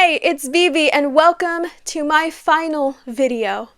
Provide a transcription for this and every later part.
Hey, it's Vivi, and welcome to my final video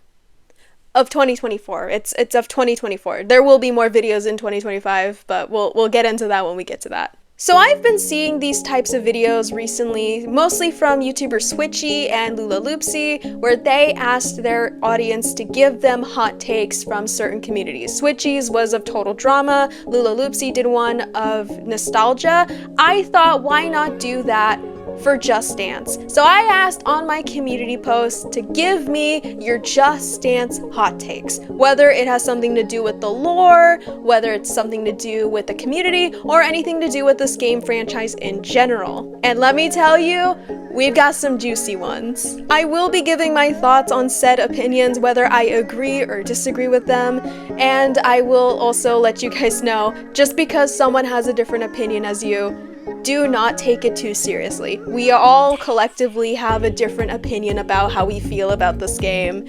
of 2024. It's of 2024. There will be more videos in 2025, but we'll get into that when we get to that. So I've been seeing these types of videos recently, mostly from YouTuber Switchy and Lulaloopsy, where they asked their audience to give them hot takes from certain communities. Switchy's was of total drama, Lulaloopsy did one of nostalgia. I thought, why not do that for Just Dance? So I asked on my community post to give me your Just Dance hot takes, whether it has something to do with the lore, whether it's something to do with the community, or anything to do with this game franchise in general. And let me tell you, we've got some juicy ones. I will be giving my thoughts on said opinions, whether I agree or disagree with them, and I will also let you guys know, just because someone has a different opinion as you, do not take it too seriously. We all collectively have a different opinion about how we feel about this game.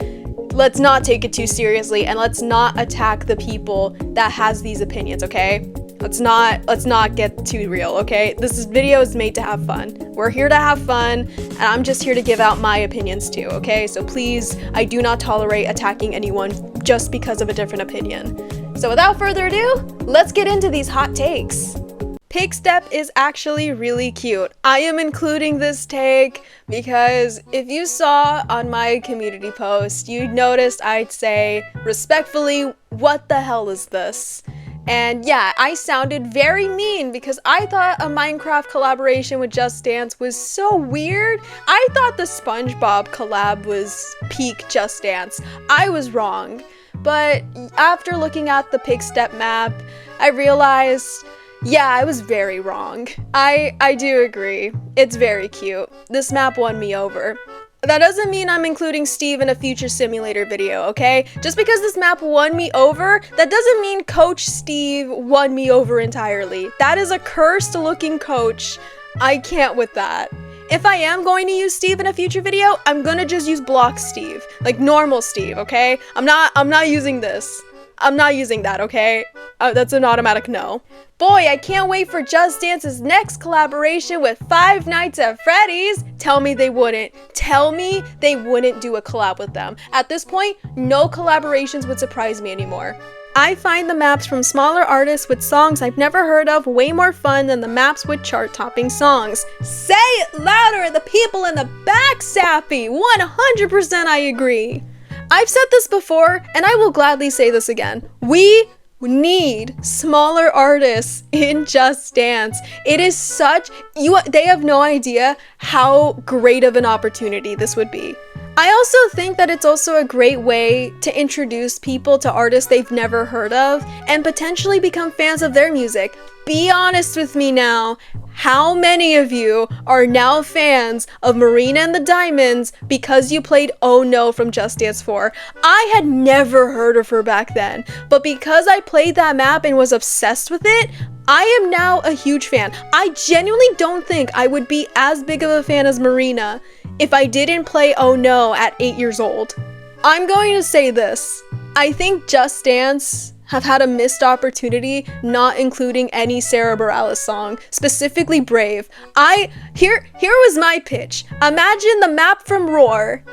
Let's not take it too seriously, and let's not attack the people that has these opinions, okay? Let's not get too real, okay? This video is made to have fun. We're here to have fun, and I'm just here to give out my opinions too, okay? So please, I do not tolerate attacking anyone just because of a different opinion. So without further ado, let's get into these hot takes. Pigstep is actually really cute. I am including this take because if you saw on my community post, you noticed I'd say, respectfully, what the hell is this? And yeah, I sounded very mean because I thought a Minecraft collaboration with Just Dance was so weird. I thought the SpongeBob collab was peak Just Dance. I was wrong. But after looking at the Pigstep map, I realized, yeah, I was very wrong. I do agree. It's very cute. This map won me over. That doesn't mean I'm including Steve in a future simulator video, okay? Just because this map won me over, that doesn't mean Coach Steve won me over entirely. That is a cursed looking coach. I can't with that. If I am going to use Steve in a future video, I'm gonna just use block Steve. Like normal Steve, okay? I'm not using this. I'm not using that, okay? That's an automatic no. Boy, I can't wait for Just Dance's next collaboration with Five Nights at Freddy's. Tell me they wouldn't. Tell me they wouldn't do a collab with them. At this point, no collaborations would surprise me anymore. I find the maps from smaller artists with songs I've never heard of way more fun than the maps with chart-topping songs. Say it louder, the people in the back, Sappy! 100% I agree. I've said this before, and I will gladly say this again. We need smaller artists in Just Dance. It is they have no idea how great of an opportunity this would be. I also think that it's also a great way to introduce people to artists they've never heard of and potentially become fans of their music. Be honest with me now. How many of you are now fans of Marina and the Diamonds because you played Oh No from Just Dance 4? I had never heard of her back then, but because I played that map and was obsessed with it, I am now a huge fan. I genuinely don't think I would be as big of a fan as Marina if I didn't play Oh No at 8 years old. I'm going to say this. I think Just Dance have had a missed opportunity not including any Sarah Bareilles song, specifically Brave. Here was my pitch. Imagine the map from Roar,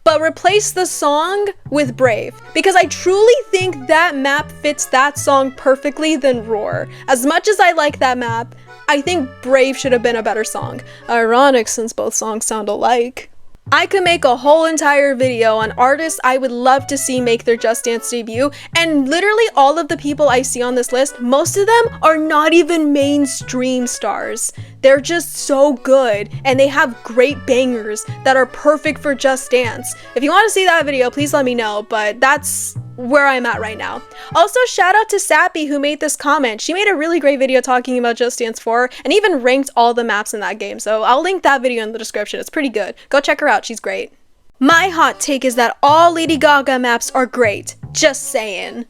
but replace the song with Brave, because I truly think that map fits that song perfectly than Roar. As much as I like that map, I think Brave should have been a better song. Ironic since both songs sound alike. I could make a whole entire video on artists I would love to see make their Just Dance debut, and literally all of the people I see on this list, most of them are not even mainstream stars. They're just so good, and they have great bangers that are perfect for Just Dance. If you want to see that video, please let me know, but that's where I'm at right now. Also, shout out to Sappy who made this comment. She made a really great video talking about Just Dance 4 and even ranked all the maps in that game, so I'll link that video in the description. It's pretty good. Go check her out, she's great. My hot take is that all Lady Gaga maps are great. Just saying.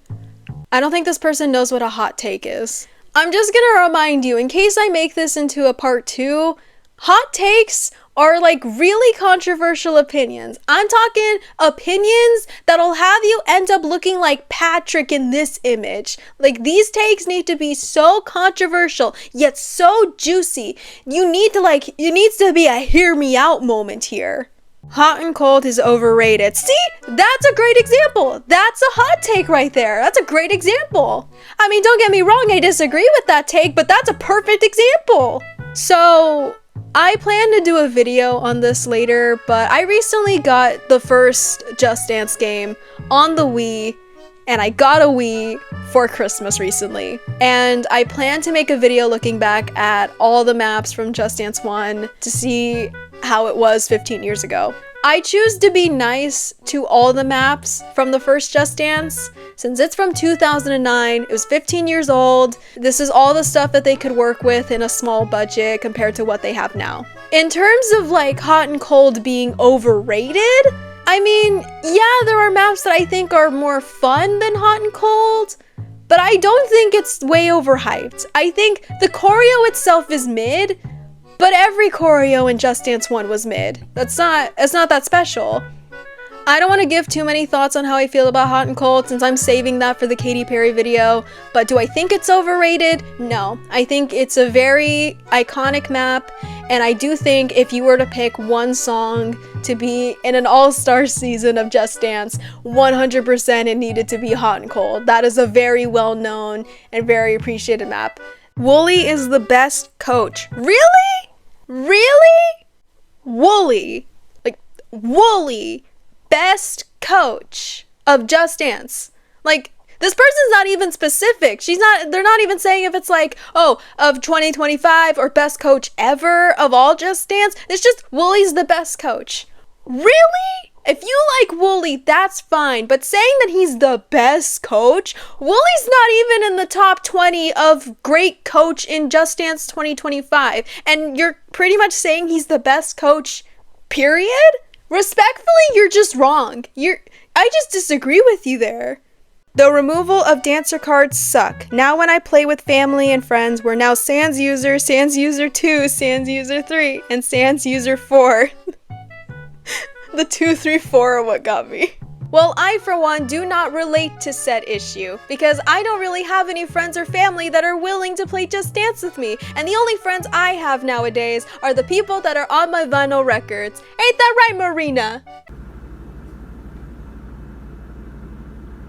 I don't think this person knows what a hot take is. I'm just gonna remind you, in case I make this into a part 2, hot takes are like really controversial opinions. I'm talking opinions that'll have you end up looking like Patrick in this image. Like, these takes need to be so controversial, yet so juicy. You needs to be a hear me out moment here. Hot and cold is overrated. See, that's a great example. That's a hot take right there. That's a great example. I mean, don't get me wrong, I disagree with that take, but that's a perfect example. So, I plan to do a video on this later, but I recently got the first Just Dance game on the Wii, and I got a Wii for Christmas recently. And I plan to make a video looking back at all the maps from Just Dance 1 to see how it was 15 years ago. I choose to be nice to all the maps from the first Just Dance. Since it's from 2009, it was 15 years old. This is all the stuff that they could work with in a small budget compared to what they have now. In terms of like hot and cold being overrated, I mean, yeah, there are maps that I think are more fun than hot and cold, but I don't think it's way overhyped. I think the choreo itself is mid, but every choreo in Just Dance 1 was mid. It's not that special. I don't want to give too many thoughts on how I feel about hot and cold since I'm saving that for the Katy Perry video, but do I think it's overrated? No. I think it's a very iconic map, and I do think if you were to pick one song to be in an all-star season of Just Dance, 100% it needed to be Hot and Cold. That is a very well-known and very appreciated map. Wooly is the best coach. Really? Really? Wooly. Like, Wooly. Best coach of Just Dance. Like, this person's not even specific. They're not even saying if it's like, oh, of 2025 or best coach ever of all Just Dance. It's just Wooly's the best coach. Really? If you like Wooly, that's fine. But saying that he's the best coach, Wooly's not even in the top 20 of great coach in Just Dance 2025. And you're pretty much saying he's the best coach, period? Respectfully, you're just wrong. I just disagree with you there. The removal of dancer cards suck. Now when I play with family and friends, we're now Sans user 2, Sans user 3, and Sans user 4. The 2, 3, 4 are what got me. Well, I, for one, do not relate to said issue, because I don't really have any friends or family that are willing to play Just Dance with me, and the only friends I have nowadays are the people that are on my vinyl records. Ain't that right, Marina?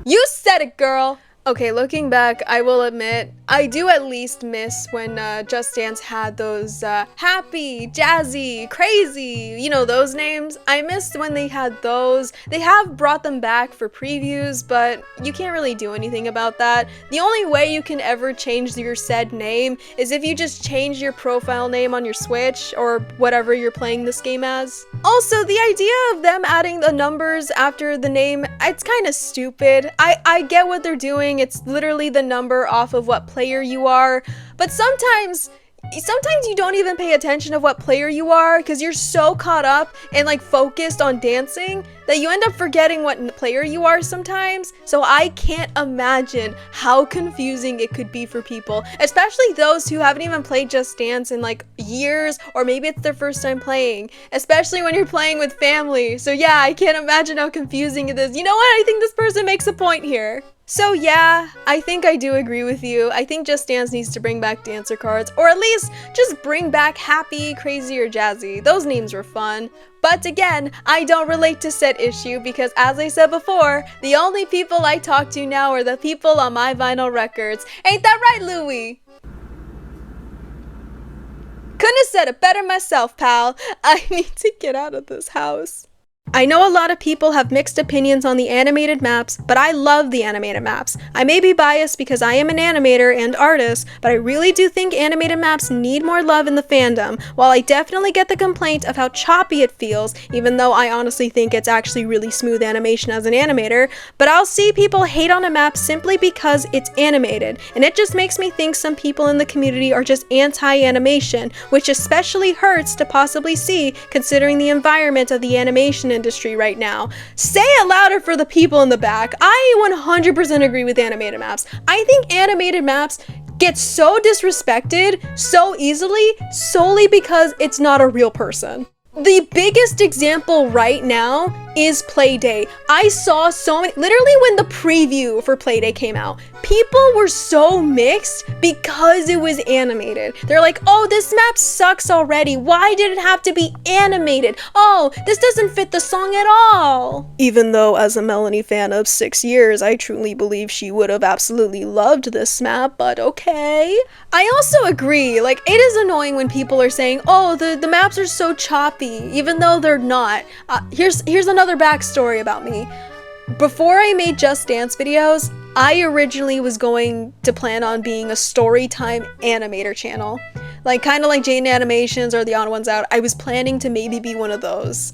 You said it, girl! Okay, looking back, I will admit, I do at least miss when Just Dance had those happy, jazzy, crazy, you know, those names. I missed when they had those. They have brought them back for previews, but you can't really do anything about that. The only way you can ever change your said name is if you just change your profile name on your Switch or whatever you're playing this game as. Also, the idea of them adding the numbers after the name, it's kind of stupid. I get what they're doing. It's literally the number off of what player you are, but sometimes you don't even pay attention of what player you are because you're so caught up and like focused on dancing that you end up forgetting what player you are sometimes. So I can't imagine how confusing it could be for people, especially those who haven't even played Just Dance in like years, or maybe it's their first time playing, especially when you're playing with family. So yeah, I can't imagine how confusing it is. You know what? I think this person makes a point here. So yeah, I think I do agree with you. I think Just Dance needs to bring back dancer cards, or at least just bring back happy, crazy, or jazzy. Those names were fun. But again, I don't relate to said issue because, as I said before, the only people I talk to now are the people on my vinyl records. Ain't that right, Louie? Couldn't have said it better myself, pal. I need to get out of this house. I know a lot of people have mixed opinions on the animated maps, but I love the animated maps. I may be biased because I am an animator and artist, but I really do think animated maps need more love in the fandom. While I definitely get the complaint of how choppy it feels, even though I honestly think it's actually really smooth animation as an animator, but I'll see people hate on a map simply because it's animated, and it just makes me think some people in the community are just anti-animation, which especially hurts to possibly see considering the environment of the animation industry right now. Say it louder for the people in the back. I 100% agree with animated maps. I think animated maps get so disrespected so easily solely because it's not a real person. The biggest example right now is Playdate. I saw so many, literally when the preview for Playdate came out, people were so mixed because it was animated. They're like, oh, this map sucks already. Why did it have to be animated? Oh, this doesn't fit the song at all. Even though as a Melanie fan of 6 years, I truly believe she would have absolutely loved this map, but okay. I also agree, like, it is annoying when people are saying, oh, the maps are so choppy, even though they're not. Here's another backstory about me. Before I made Just Dance videos, I originally was going to plan on being a storytime animator channel. Like, kind of like Jaden Animations or The Odd Ones Out. I was planning to maybe be one of those.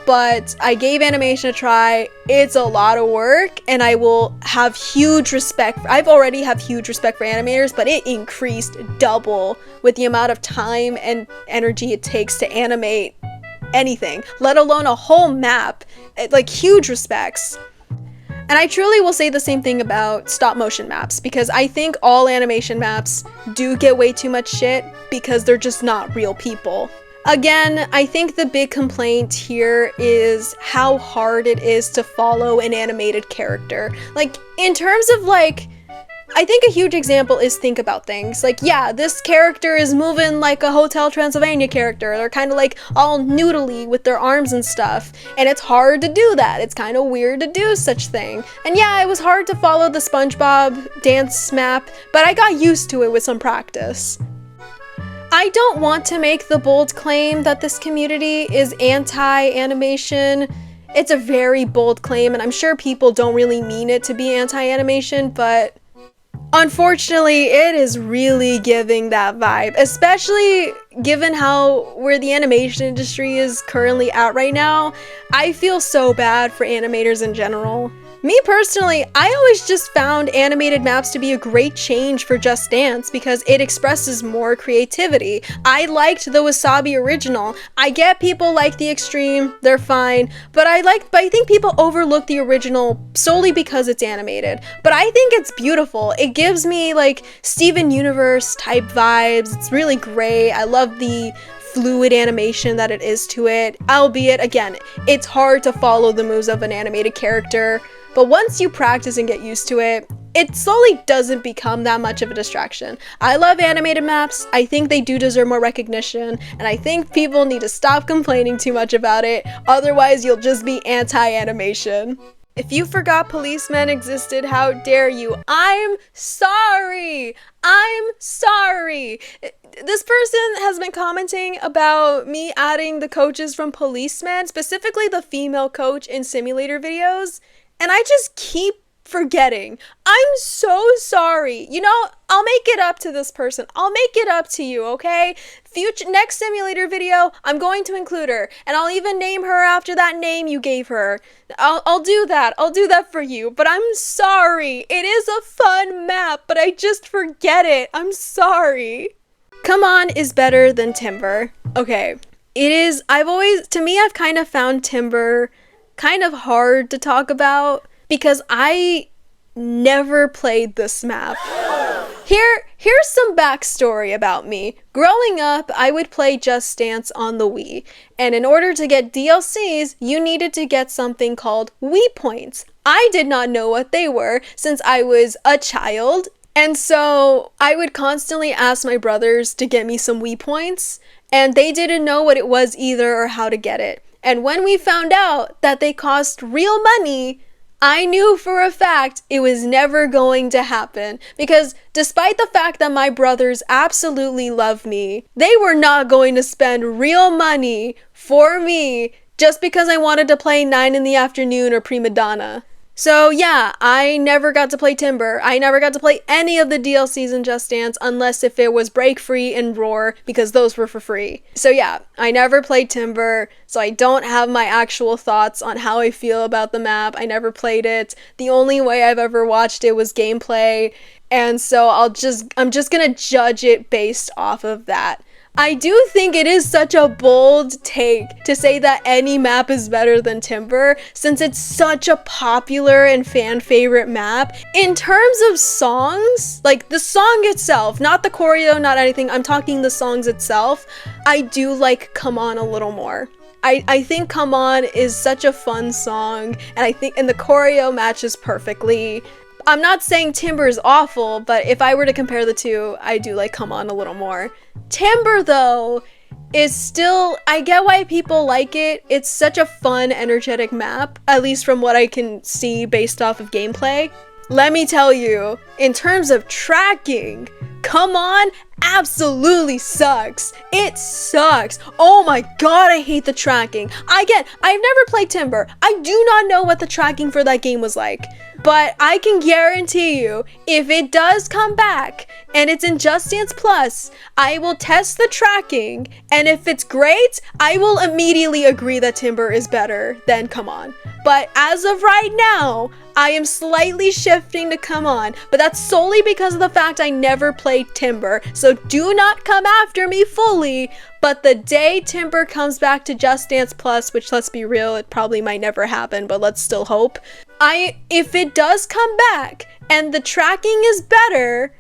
But I gave animation a try. It's a lot of work, and I will have huge respect I've already have huge respect for animators, but it increased double with the amount of time and energy it takes to animate anything, let alone a whole map. Like, huge respects. And I truly will say the same thing about stop motion maps, because I think all animation maps do get way too much shit because they're just not real people. Again, I think the big complaint here is how hard it is to follow an animated character. Like, in terms of, like, I think a huge example is Think About Things. Like, yeah, this character is moving like a Hotel Transylvania character. They're kind of like all noodly with their arms and stuff. And it's hard to do that. It's kind of weird to do such thing. And yeah, it was hard to follow the SpongeBob dance map, but I got used to it with some practice. I don't want to make the bold claim that this community is anti-animation. It's a very bold claim, and I'm sure people don't really mean it to be anti-animation, but unfortunately, it is really giving that vibe, especially given where the animation industry is currently at right now. I feel so bad for animators in general. Me personally, I always just found animated maps to be a great change for Just Dance because it expresses more creativity. I liked the Wasabi original. I get people like the Extreme, they're fine, but I think people overlook the original solely because it's animated. But I think it's beautiful. It gives me like Steven Universe type vibes. It's really great. I love the fluid animation that it is to it, albeit, again, it's hard to follow the moves of an animated character. But once you practice and get used to it, it slowly doesn't become that much of a distraction. I love animated maps. I think they do deserve more recognition, and I think people need to stop complaining too much about it. Otherwise, you'll just be anti-animation. If you forgot policemen existed, how dare you? I'm sorry! I'm sorry! This person has been commenting about me adding the coaches from Policemen, specifically the female coach in simulator videos. And I just keep forgetting. I'm so sorry. You know, I'll make it up to this person. I'll make it up to you, okay? Next simulator video, I'm going to include her. And I'll even name her after that name you gave her. I'll do that. I'll do that for you. But I'm sorry. It is a fun map, but I just forget it. I'm sorry. Come On is better than Timber. Okay. It is, I've kind of found Timber kind of hard to talk about because I never played this map. Here's some backstory about me. Growing up, I would play Just Dance on the Wii, and in order to get DLCs, you needed to get something called Wii Points. I did not know what they were since I was a child, and so I would constantly ask my brothers to get me some Wii Points, and they didn't know what it was either or how to get it. And when we found out that they cost real money, I knew for a fact it was never going to happen. Because despite the fact that my brothers absolutely love me, they were not going to spend real money for me just because I wanted to play 9 in the Afternoon or Prima Donna. So yeah, I never got to play Timber. I never got to play any of the DLCs in Just Dance unless if it was Break Free and Roar, because those were for free. So yeah, I never played Timber, so I don't have my actual thoughts on how I feel about the map. I never played it. The only way I've ever watched it was gameplay, and so I'm just gonna judge it based off of that. I do think it is such a bold take to say that any map is better than Timber, since it's such a popular and fan favorite map. In terms of songs, like the song itself, not the choreo, not anything, I'm talking the songs itself, I do like Come On a little more. I think Come On is such a fun song, and the choreo matches perfectly. I'm not saying Timber is awful, but if I were to compare the two, I do like Come On a little more. Timber, though, is still, I get why people like it. It's such a fun, energetic map, at least from what I can see based off of gameplay. Let me tell you, in terms of tracking, Come On absolutely sucks. It sucks. Oh my god, I hate the tracking. I've never played Timber. I do not know what the tracking for that game was like. But I can guarantee you, if it does come back and it's in Just Dance Plus, I will test the tracking, and if it's great, I will immediately agree that Timber is better than Come On. But as of right now, I am slightly shifting to Come On, but that's solely because of the fact I never played Timber, so do not come after me fully. But the day Timber comes back to Just Dance Plus, which, let's be real, it probably might never happen, but let's still hope. If it does come back and the tracking is better,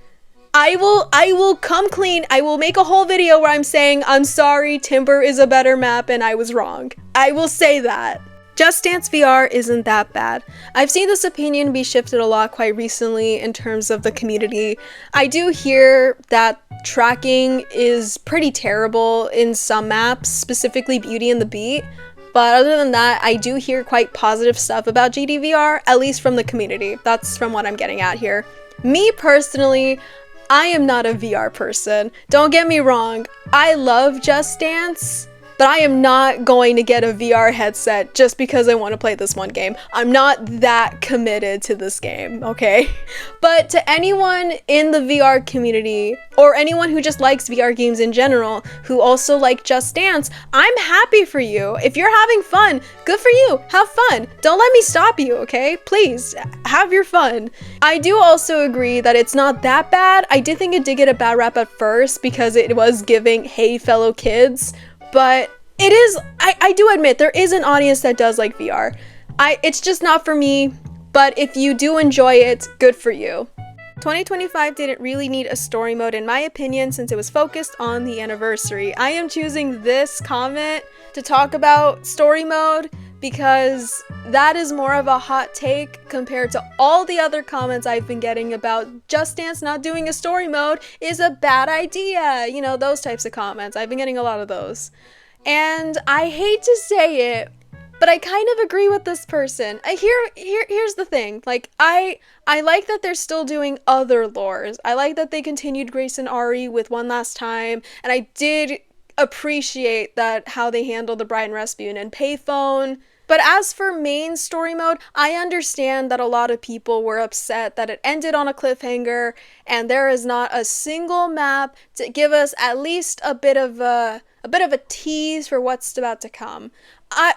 I will come clean. I will make a whole video where I'm saying, I'm sorry, Timber is a better map and I was wrong. I will say that. Just Dance VR isn't that bad. I've seen this opinion be shifted a lot quite recently in terms of the community. I do hear that tracking is pretty terrible in some maps, specifically Beauty and the Beat. But other than that, I do hear quite positive stuff about GDVR, at least from the community. That's from what I'm getting at here. Me personally, I am not a VR person. Don't get me wrong, I love Just Dance, but I am not going to get a VR headset just because I want to play this one game. I'm not that committed to this game, okay? But to anyone in the VR community, or anyone who just likes VR games in general, who also like Just Dance, I'm happy for you. If you're having fun, good for you. Have fun. Don't let me stop you, okay? Please, have your fun. I do also agree that it's not that bad. I did think it did get a bad rap at first because it was giving, hey, fellow kids. But it is, I do admit, there is an audience that does like VR. It's just not for me, but if you do enjoy it, good for you. 2025 didn't really need a story mode in my opinion since it was focused on the anniversary. I am choosing this comment to talk about story mode because that is more of a hot take compared to all the other comments I've been getting about Just Dance not doing a story mode is a bad idea. You know, those types of comments. I've been getting a lot of those. And I hate to say it, but I kind of agree with this person. Here's the thing. Like, I like that they're still doing other lores. I like that they continued Grace and Ari with One Last Time, and I did appreciate that how they handled the Bride and Rasputin and Payphone. But as for main story mode, I understand that a lot of people were upset that it ended on a cliffhanger and there is not a single map to give us at least a bit of a tease for what's about to come.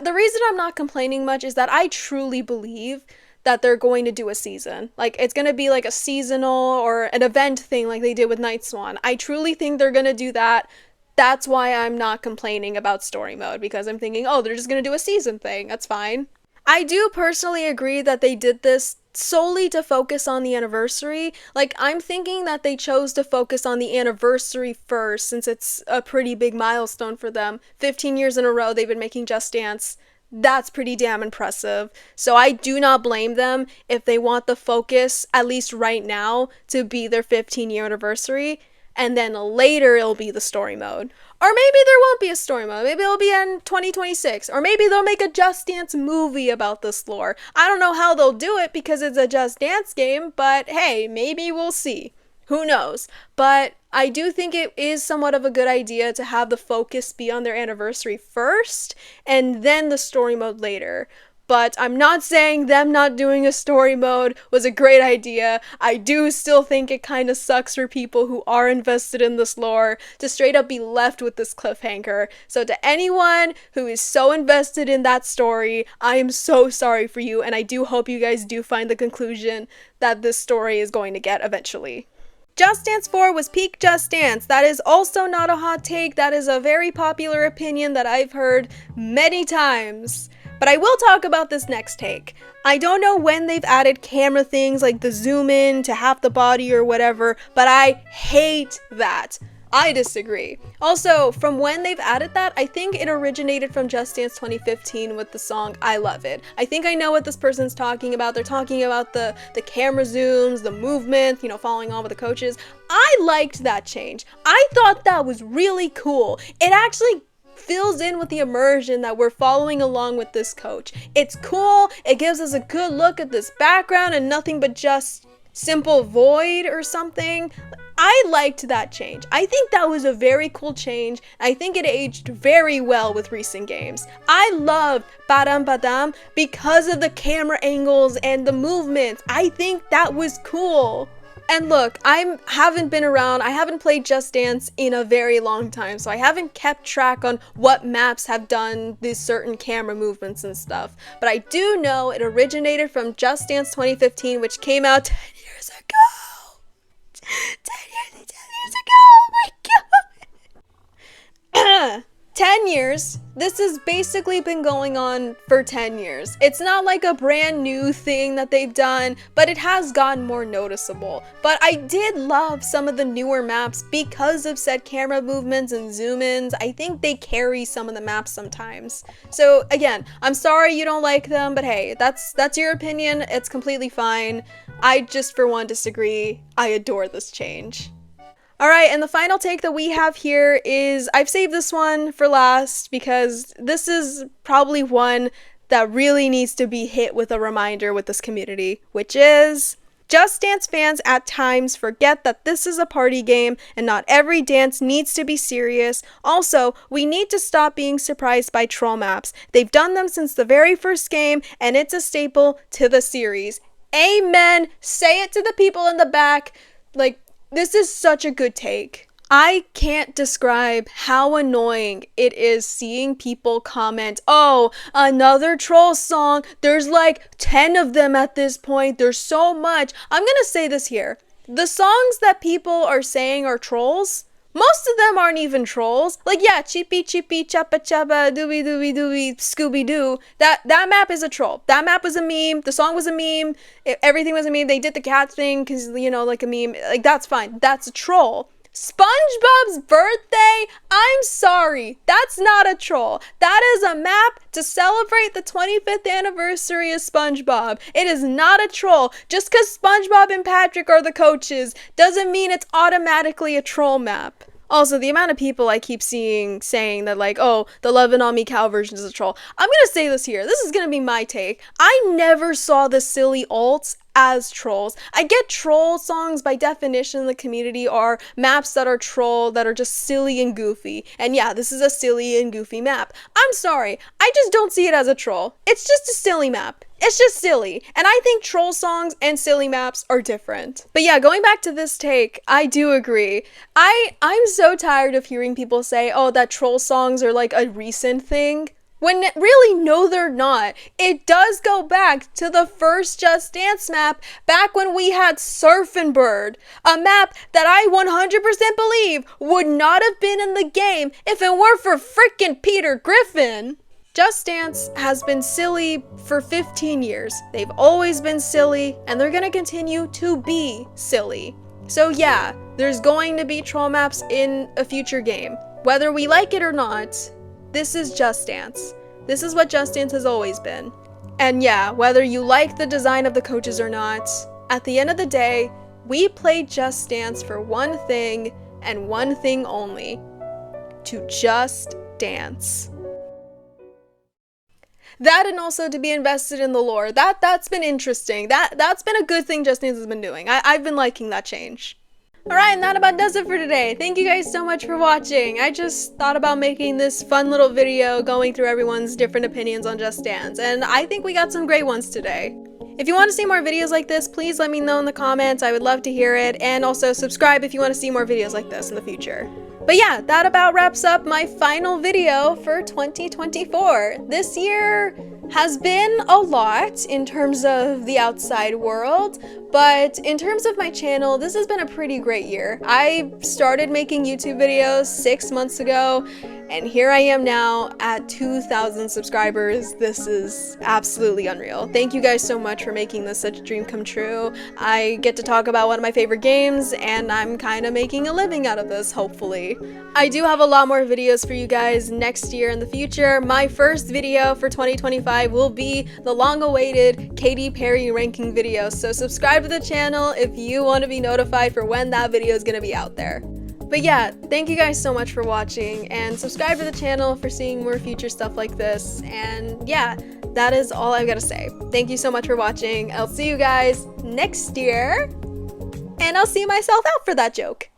The reason I'm not complaining much is that I truly believe that they're going to do a season. Like, it's going to be like a seasonal or an event thing like they did with Night Swan. I truly think they're going to do that. That's why I'm not complaining about story mode, because I'm thinking, oh, they're just gonna do a season thing. That's fine. I do personally agree that they did this solely to focus on the anniversary. Like, I'm thinking that they chose to focus on the anniversary first, since it's a pretty big milestone for them. 15 years in a row they've been making Just Dance. That's pretty damn impressive. So I do not blame them if they want the focus, at least right now, to be their 15-year anniversary. And then later it'll be the story mode. Or maybe there won't be a story mode. Maybe it'll be in 2026. Or maybe they'll make a Just Dance movie about this lore. I don't know how they'll do it because it's a Just Dance game, but hey, maybe we'll see. Who knows? But I do think it is somewhat of a good idea to have the focus be on their anniversary first, and then the story mode later. But I'm not saying them not doing a story mode was a great idea. I do still think it kind of sucks for people who are invested in this lore to straight up be left with this cliffhanger. So to anyone who is so invested in that story, I am so sorry for you, and I do hope you guys do find the conclusion that this story is going to get eventually. Just Dance 4 was peak Just Dance. That is also not a hot take. That is a very popular opinion that I've heard many times. But I will talk about this next take. I don't know when they've added camera things like the zoom in to half the body or whatever, but I hate that. I disagree. Also, from when they've added that, I think it originated from Just Dance 2015 with the song I Love It. I think I know what this person's talking about. They're talking about the camera zooms, the movement, following on with the coaches. I liked that change. I thought that was really cool. It actually fills in with the immersion that we're following along with this coach. It's cool. It gives us a good look at this background and nothing but just simple void or something. I liked that change. I think that was a very cool change. I think it aged very well with recent games. I loved Badam Badam because of the camera angles and the movements. I think that was cool. And look, I haven't been around, I haven't played Just Dance in a very long time, so I haven't kept track on what maps have done these certain camera movements and stuff. But I do know it originated from Just Dance 2015, which came out 10 years ago. 10 years ago, oh my god. 10 years. This has basically been going on for 10 years. It's not like a brand new thing that they've done, but it has gotten more noticeable. But I did love some of the newer maps because of said camera movements and zoom-ins. I think they carry some of the maps sometimes. So again, I'm sorry you don't like them, but hey, that's your opinion. It's completely fine. I just for one disagree. I adore this change. Alright, and the final take that we have here is, I've saved this one for last because this is probably one that really needs to be hit with a reminder with this community, which is, Just Dance fans at times forget that this is a party game and not every dance needs to be serious. Also, we need to stop being surprised by troll maps. They've done them since the very first game and it's a staple to the series. Amen! Say it to the people in the back. This is such a good take. I can't describe how annoying it is seeing people comment, oh, another troll song. There's like 10 of them at this point. There's so much. I'm gonna say this here. The songs that people are saying are trolls, most of them aren't even trolls. Like, yeah, Chippy Chippy, Chappa Chappa, Dooby Dooby Dooby, Scooby Doo. That map is a troll. That map was a meme. The song was a meme. Everything was a meme. They did the cat thing because, like a meme. Like, that's fine. That's a troll. SpongeBob's birthday? I'm sorry. That's not a troll. That is a map to celebrate the 25th anniversary of SpongeBob. It is not a troll. Just because SpongeBob and Patrick are the coaches doesn't mean it's automatically a troll map. Also, the amount of people I keep seeing saying that, like, oh, the Lovin' On Me cow version is a troll. I'm gonna say this here. This is gonna be my take. I never saw the silly alts as trolls. I get troll songs by definition in the community are maps that are troll, that are just silly and goofy. And yeah, this is a silly and goofy map. I'm sorry, I just don't see it as a troll. It's just a silly map. It's just silly. And I think troll songs and silly maps are different. But yeah, going back to this take, I do agree. I'm so tired of hearing people say, oh, that troll songs are like a recent thing. When really, no, they're not. It does go back to the first Just Dance map, back when we had Surfin' Bird, a map that I 100% believe would not have been in the game if it weren't for frickin' Peter Griffin. Just Dance has been silly for 15 years. They've always been silly, and they're gonna continue to be silly. So yeah, there's going to be troll maps in a future game. Whether we like it or not, this is Just Dance. This is what Just Dance has always been. And yeah, whether you like the design of the coaches or not, at the end of the day, we played Just Dance for one thing and one thing only: to just dance. That, and also to be invested in the lore. That's been interesting. That's been a good thing Just Dance has been doing. I've been liking that change. Alright, and that about does it for today. Thank you guys so much for watching. I just thought about making this fun little video going through everyone's different opinions on Just Dance, and I think we got some great ones today. If you want to see more videos like this, please let me know in the comments. I would love to hear it, and also subscribe if you want to see more videos like this in the future. But yeah, that about wraps up my final video for 2024. This year has been a lot in terms of the outside world, but in terms of my channel, this has been a pretty great year. I started making YouTube videos 6 months ago, and here I am now at 2,000 subscribers. This is absolutely unreal. Thank you guys so much for making this such a dream come true. I get to talk about one of my favorite games, and I'm kind of making a living out of this, hopefully. I do have a lot more videos for you guys next year in the future. My first video for 2025 will be the long-awaited Katy Perry ranking video, so subscribe to the channel if you want to be notified for when that video is going to be out there. But yeah, thank you guys so much for watching, and subscribe to the channel for seeing more future stuff like this. And yeah, that is all I've got to say. Thank you so much for watching. I'll see you guys next year, and I'll see myself out for that joke.